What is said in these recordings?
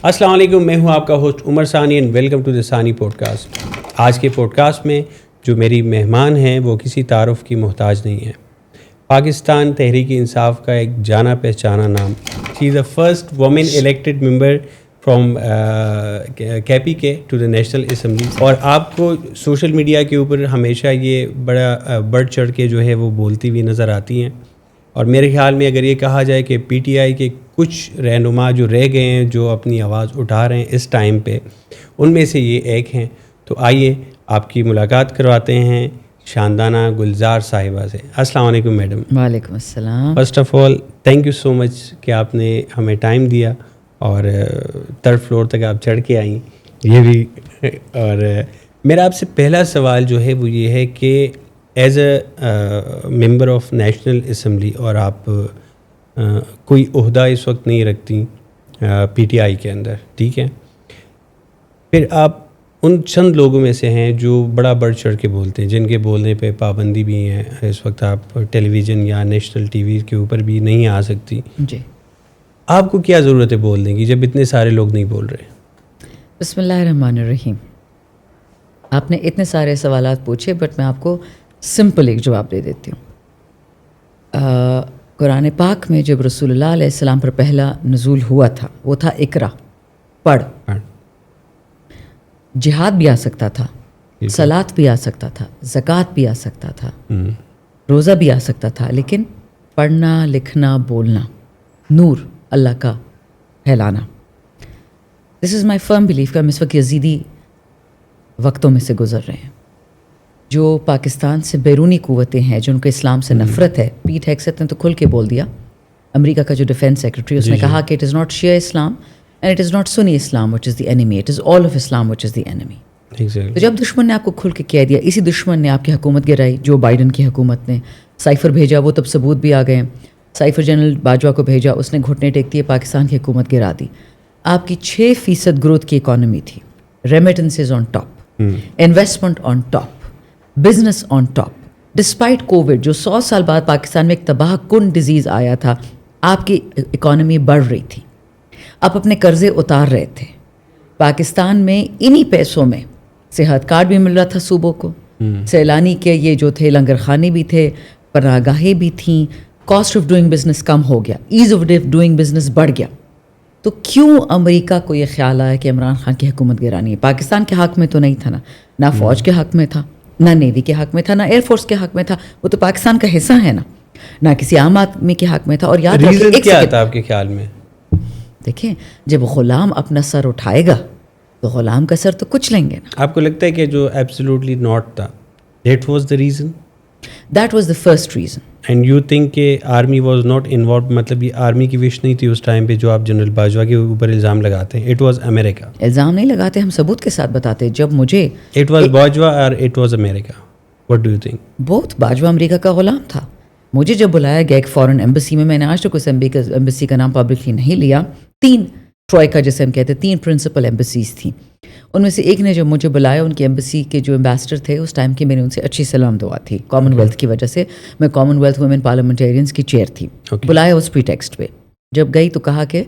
السلام علیکم، میں ہوں آپ کا ہوسٹ عمر ثانی اینڈ ویلکم ٹو دا ثانی پوڈ کاسٹ. آج کے پوڈ کاسٹ میں جو میری مہمان ہیں وہ کسی تعارف کی محتاج نہیں ہیں. پاکستان تحریک انصاف کا ایک جانا پہچانا نام. She is the first woman elected member from K P کے ٹو دا نیشنل اسمبلی. اور آپ کو سوشل میڈیا کے اوپر ہمیشہ یہ بڑا بڑھ چڑھ کے جو ہے وہ بولتی ہوئی نظر آتی ہیں. اور میرے خیال میں اگر یہ کہا جائے کہ پی ٹی آئی کے کچھ رہنما جو رہ گئے ہیں جو اپنی آواز اٹھا رہے ہیں اس ٹائم پہ، ان میں سے یہ ایک ہیں. تو آئیے آپ کی ملاقات کرواتے ہیں شاندانہ گلزار صاحبہ سے. السلام علیکم میڈم. وعلیکم السلام. First of all thank you so much کہ آپ نے ہمیں ٹائم دیا اور تھرڈ فلور تک آپ چڑھ کے آئیں یہ بھی. اور میرا آپ سے پہلا سوال جو ہے وہ یہ ہے کہ as a member of national assembly اور آپ کوئی عہدہ اس وقت نہیں رکھتی پی ٹی آئی کے اندر، ٹھیک ہے، پھر آپ ان چند لوگوں میں سے ہیں جو بڑا بڑھ چڑھ کے بولتے ہیں، جن کے بولنے پہ پابندی بھی ہیں. اس وقت آپ ٹیلی ویژن یا نیشنل ٹی وی کے اوپر بھی نہیں آ سکتی. جی، آپ کو کیا ضرورت ہے بولنے کی جب اتنے سارے لوگ نہیں بول رہے؟ بسم اللہ الرحمن الرحیم. آپ نے اتنے سارے سوالات پوچھے بٹ میں آپ کو سمپل ایک جواب دے دیتی ہوں. قرآن پاک میں جب رسول اللہ علیہ السلام پر پہلا نزول ہوا تھا وہ تھا اقرا، پڑھ. جہاد بھی آ سکتا تھا، صلات بھی آ سکتا تھا، زکوٰۃ بھی آ سکتا تھا، روزہ بھی آ سکتا تھا، لیکن پڑھنا لکھنا بولنا، نور اللہ کا پھیلانا. دس از مائی فرم بلیف کہ ہم اس وقت یزیدی وقتوں میں سے گزر رہے ہیں. جو پاکستان سے بیرونی قوتیں ہیں جن کو اسلام سے نفرت ہے، پیٹ ہیگسیت نے تو کھل کے بول دیا، امریکہ کا جو ڈیفینس سیکرٹری، اس نے کہا کہ it is not Shia Islam and it is not Sunni Islam which is the enemy, it is all of Islam which is the enemy. تو جب دشمن نے آپ کو کھل کے کہہ دیا، اسی دشمن نے آپ کی حکومت گرائی. جو بائیڈن کی حکومت نے سائفر بھیجا، وہ تب ثبوت بھی آ گئے ہیں. سائفر جنرل باجوہ کو بھیجا، اس نے گھٹنے ٹیک دیے، پاکستان کی حکومت گرا دی. آپ کی 6% گروتھ کی اکانومی تھی، remittances on top, investment on top, business on top. Despite Covid جو 100 سال بعد پاکستان میں ایک تباہ کن ڈیزیز آیا تھا، آپ کی اکانومی بڑھ رہی تھی، آپ اپنے قرضے اتار رہے تھے. پاکستان میں انہی پیسوں میں صحت کارڈ بھی مل رہا تھا صوبوں کو، سیلانی کے یہ جو تھے لنگر خانے بھی تھے، پناہ گاہیں بھی تھیں. کاسٹ آف ڈوئنگ بزنس کم ہو گیا، ایز آف ڈوئنگ بزنس بڑھ گیا. تو کیوں امریکہ کو یہ خیال آیا کہ عمران خان کی حکومت گرانی ہے؟ پاکستان کے حق میں تو نہیں تھا نا، نہ فوج کے حق میں تھا، نہ نیوی کے حق میں تھا، نہ ایئر فورس کے حق میں تھا. وہ تو پاکستان کا حصہ ہے نا، نہ کسی عام آدمی کے حق میں تھا. اور یاد رکھیں کیا تھا آپ کے خیال میں؟ دیکھیں، جب غلام اپنا سر اٹھائے گا تو غلام کا سر تو کچھ لیں گے نا. آپ کو لگتا ہے کہ جو ایبسلیوٹلی ناٹ تھا، that was the reason? That was the first reason. And you think کہ آرمی واز ناٹ انوالوڈ، مطلب یہ آرمی کی وش نہیں تھی اس ٹائم پہ جو آپ جنرل باجوہ کے اوپر الزام لگاتے ہیں؟ اٹ واز امریکہ. الزام نہیں لگاتے، ہم ثبوت کے ساتھ بتاتے. جب مجھے اٹ واز باجوہ اور it was America, what do you think? بہت باجوہ امریکہ کا غلام تھا. مجھے جب بلایا گیا ایک فارن ایمبیسی میں نے آج تک اس ایمبیسی کا نام پبلکلی نہیں لیا. 3 ٹروئکا جیسے ہم کہتے ہیں، 3 پرنسپل ایمبیسیز تھیں. ان میں سے ایک نے جب مجھے بلایا، ان کی ایمبیسی کے جو امبیسڈر تھے اس ٹائم کی، میری ان سے اچھی سلام دعا تھی. کامن ویلتھ کی وجہ سے میں کامن ویلتھ ویمن پارلیمنٹیرینس کی چیئر تھی. بلایا اس پریٹیکسٹ پہ. جب گئی تو کہا کہ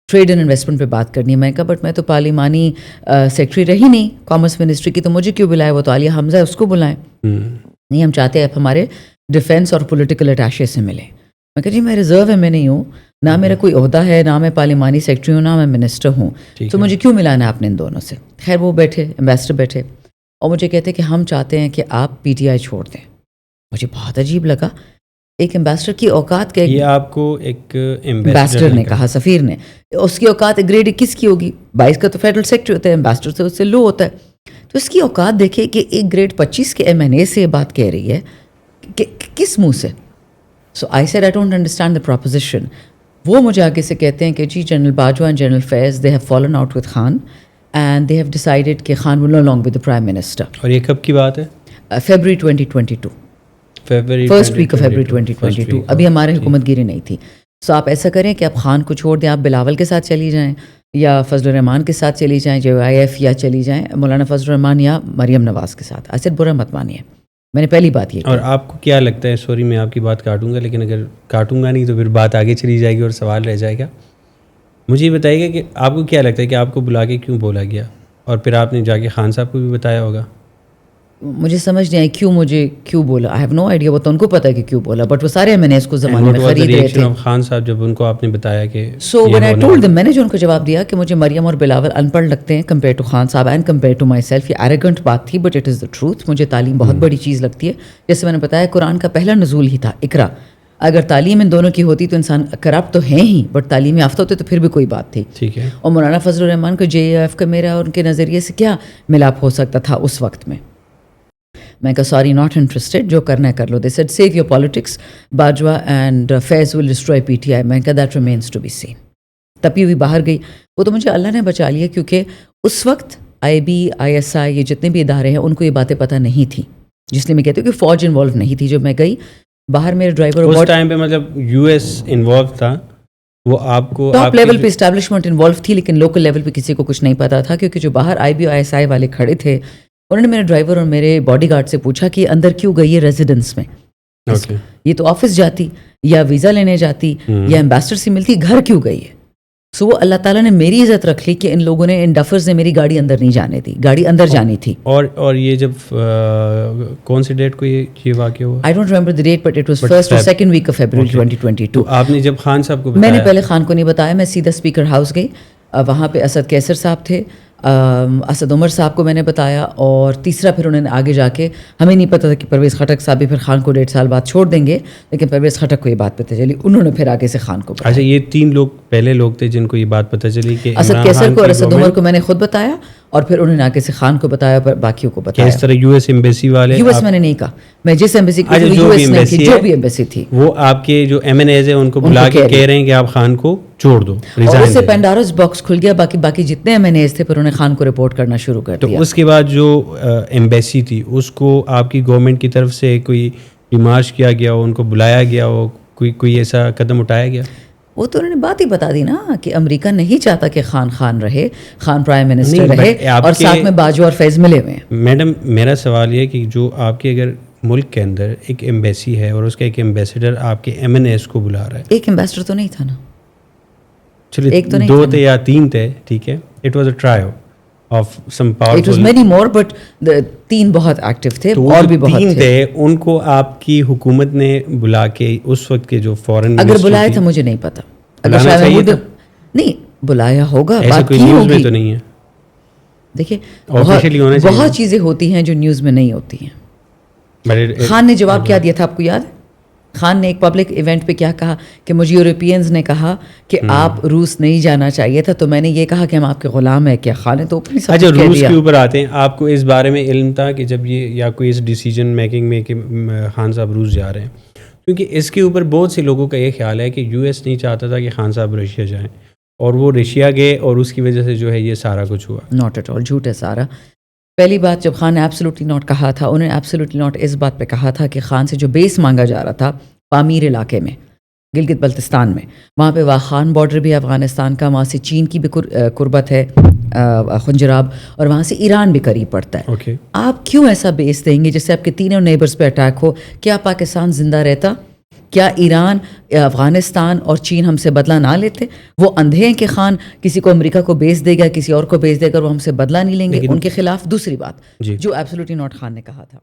ٹریڈ اینڈ انویسٹمنٹ پہ بات کرنی ہے. میں کہا بٹ میں تو پارلیمانی سیکرٹری رہی نہیں کامرس منسٹری کی، تو مجھے کیوں بلایا؟ وہ تو عالیہ حمزہ ہے، اس کو بلائیں. نہیں، ہم چاہتے ہیں آپ ہمارے ڈیفینس اور پولیٹیکل اٹیشے سے ملیں. میں کہا جی میں ریزرو ہے، میں نہیں ہوں، نہ میرا کوئی عہدہ ہے، نہ میں پارلیمانی سیکرٹری ہوں، نہ میں منسٹر ہوں، تو مجھے کیوں ملانا ہے آپ نے ان دونوں سے؟ خیر وہ بیٹھے، ایمبیسڈر بیٹھے، اور مجھے کہتے کہ ہم چاہتے ہیں کہ آپ پی ٹی آئی چھوڑ دیں. مجھے بہت عجیب لگا. ایک ایمبیسڈر کی اوقات کے، یہ آپ کو ایک ایمبیسڈر نے کہا، سفیر نے، اس کی اوقات گریڈ 21 کی ہوگی، 22 کا تو فیڈرل سیکرٹری ہوتا ہے، ایمبیسڈر سے اس سے لو ہوتا ہے. تو اس کی اوقات دیکھے کہ ایک گریڈ 25 کے ایم این اے سے یہ بات کہہ رہی ہے کہ کس منہ سے. So I said I don't understand the proposition. وہ مجھے آگے سے کہتے ہیں کہ جی general Bajwa and general Faiz they have fallen out with Khan and they have decided کہ Khan will no long with the prime minister. اور یہ کب کی بات ہے؟ February 2022، first week of February 2022. ابھی ہمارے حکومت گیری نہیں تھی. سو آپ ایسا کریں کہ آپ خان کو چھوڑ دیں، آپ بلاول کے ساتھ چلی جائیں یا فضل الرحمان کے ساتھ چلی جائیں جو آئی ایف، یا چلی جائیں مولانا فضل الرحمان یا مریم نواز کے ساتھ. ایسے برا مت مانیے، میں نے پہلی بات یہ. اور آپ کو کیا لگتا ہے، سوری میں آپ کی بات کاٹوں گا، لیکن اگر کاٹوں گا نہیں تو پھر بات آگے چلی جائے گی اور سوال رہ جائے گا. مجھے یہ بتائیے گا کہ آپ کو کیا لگتا ہے کہ آپ کو بلا کے کیوں بولا گیا، اور پھر آپ نے جا کے خان صاحب کو بھی بتایا ہوگا؟ مجھے سمجھ نہیں آئی مجھے کیوں بولا. I have no idea. وہ تو ان کو پتا ہے کہ کیوں بولا, بٹ وہ سارے میں نے اس کو زمانے میں خرید رہے تھے. خان صاحب جب ان کو آپ نے بتایا کہ so when I told them, میں نے جو ان کو جواب دیا کہ مجھے مریم اور بلاول ان پڑھ لگتے ہیں compare to Khan Sahab and compare to myself. یہ ایروگنٹ بات تھی but it is the truth. مجھے تعلیم بہت بڑی چیز لگتی ہے. جیسے میں نے بتایا قرآن کا پہلا نزول ہی تھا اقرا. اگر تعلیم ان دونوں کی ہوتی تو انسان کرپٹ تو ہیں ہی, بٹ تعلیم یافتہ ہوتے تو پھر بھی کوئی بات تھی. ٹھیک ہے. اور مولانا فضل الرحمان کو جے ایف کا میرا اور ان کے نظریے سے کیا ملاپ ہو سکتا تھا اس وقت میں. میں کہا سوری ناٹ انٹرسٹیڈ, جو کرنا ہے کر لو. They said save your politics, Bajwa and Faiz will destroy P T I. میں کہا that remains to be seen. تپی ہوئی باہر گئی. وہ تو مجھے اللہ نے بچا لیا, کیونکہ اس وقت آئی بی, آئی ایس آئی, یہ جتنے بھی ادارے ہیں ان کو یہ باتیں پتہ نہیں تھیں, جس لیے میں کہتی ہوں کہ فوج انوالو نہیں تھی. جب میں گئی باہر, میرے ڈرائیور اس ٹائم پہ مطلب یو ایس انوالو تھا, وہ آپ کو ٹاپ لیول پہ اسٹیبلشمنٹ انوالو تھی, لیکن لوکل لیول پہ کسی کو کچھ نہیں پتا تھا, کیونکہ جو باہر آئی بی, آئی ایس آئی والے کھڑے تھے انہوں نے میرے ڈرائیور اور میرے باڈی گارڈ سے پوچھا کہ اندر کیوں گئی ہے ریزیڈنس میں. یہ تو آفس جاتی یا ویزا لینے جاتی یا ایمبیسڈر سے ملتی, گھر کیوں گئی ہے. سو وہ اللہ تعالیٰ نے میری عزت رکھ لی کہ ان لوگوں نے, ان ڈفرز نے میری گاڑی اندر نہیں جانے دی, گاڑی اندر جانی تھی. اور یہ جب کون سی ڈیٹ کو یہ واقعہ ہوا؟ I don't remember the debt, but it was first اور سیکنڈ ویک آف فیبرری 2022. آپ نے جب خان صاحب کو میں نے پہلے خان کو نہیں بتایا, میں سیدھا اسپیکر ہاؤس گئی. وہاں پہ اسد کیسر صاحب تھے, اسد عمر صاحب کو میں نے بتایا, اور تیسرا پھر انہوں نے آگے جا کے, ہمیں نہیں پتا تھا کہ پرویز خٹک صاحب بھی پھر خان کو 1.5 سال بعد چھوڑ دیں گے, لیکن پرویز خٹک کو یہ بات پتہ چلی, انہوں نے پھر آگے سے خان کو بتایا. اچھا, یہ 3 لوگ پہلے لوگ تھے جن کو یہ بات پتہ چلی کہ اسد کیسر کو اور اسد عمر کو میں نے خود بتایا, اور پھر انہوں نے آگے سے خان کو بتایا, پر باقیوں کو بتایا. اس طرح یو ایس ایمبیسی والے, یو ایس میں نے نہیں کہا, میں جس ایمبیسی کی جو بھی ایمبیسی تھی, وہ آپ کے جو ایم این ایز ہیں ان کو بلا کے کہہ رہے ہیں کہ آپ خان کو چھوڑ دو, اور اس سے پینڈوراز باکس کھل گیا. باقی جتنے ایم این ایز تھے پھر انہوں نے خان کو رپورٹ کرنا شروع کر دیا. تو اس کے بعد جو ایمبیسی تھی اس کو آپ کی گورنمنٹ کی طرف سے کوئی ڈیمارش کیا گیا ہو, ان کو بلایا گیا ہو, کوئی ایسا قدم اٹھایا گیا؟ وہ تو انہوں نے بات ہی بتا دی نا کہ امریکہ نہیں چاہتا کہ خان رہے, خان پرائم منسٹر رہے, اور ساتھ میں باجوہ اور فیض ملے ہوئے ہیں. میڈم میرا سوال یہ کہ جو آپ کے اگر ملک کے اندر ایک ایمبیسی ہے اور اس کا ایک ایمبیسڈر آپ کے ایم این ایس کو بلا رہا ہے, ایک ایمبیسڈر تو نہیں تھا نا, چلیے 2 تھے یا 3 تھے, ٹھیک ہے, it was a trio of some powerful, it was many more, but 3 بہت ایکٹیو تھے, اور بھی بہت 3 تھے. ان کو آپ کی حکومت نے بلا کے اس وقت کے جو فورن اگر بلایا تھا مجھے نہیں پتا, اگر شاید نہیں بلایا ہوگا, بات کی ہوگی, تو نہیں ہے. دیکھیے بہت چیزیں ہوتی ہیں جو نیوز میں نہیں ہوتی ہیں. خان نے جواب کیا دیا تھا آپ کو یاد ہے؟ خان نے ایک پبلک ایونٹ پہ کیا کہا کہ مجھے یورپینز نے کہا کہ آپ روس نہیں جانا چاہیے تھا, تو میں نے یہ کہا کہ ہم آپ کے غلام ہیں کیا. خان نے تو اوپن اچھا, روس کے اوپر آتے ہیں, آپ کو اس بارے میں علم تھا کہ جب یہ یا کوئی اس ڈیسیجن میکنگ میں کہ خان صاحب روس جا رہے ہیں, کیونکہ اس کے اوپر بہت سے لوگوں کا یہ خیال ہے کہ یو ایس نہیں چاہتا تھا کہ خان صاحب رشیا جائیں, اور وہ رشیا گئے اور اس کی وجہ سے جو ہے یہ سارا کچھ ہوا. ناٹ ایٹ آل, جھوٹ ہے سارا. پہلی بات, جب خان نے ایبسلیوٹلی ناٹ کہا تھا, انہوں نے ایبسلیوٹلی ناٹ اس بات پہ کہا تھا کہ خان سے جو بیس مانگا جا رہا تھا پامیر علاقے میں, گلگت بلتستان میں, وہاں پہ واخان بارڈر بھی افغانستان کا, وہاں سے چین کی بھی قربت ہے, خنجراب, اور وہاں سے ایران بھی قریب پڑتا ہے. Okay. آپ کیوں ایسا بیس دیں گے جس سے آپ کے تینوں نیبرز پہ اٹیک ہو؟ کیا پاکستان زندہ رہتا؟ کیا ایران, افغانستان اور چین ہم سے بدلہ نہ لیتے؟ وہ اندھے ہیں کہ خان کسی کو امریکہ کو بیچ دے گا, کسی اور کو بیچ دے گا, وہ ہم سے بدلہ نہیں لیں گے ان کے خلاف. دوسری بات جو ایبسلیوٹلی ناٹ خان نے کہا تھا,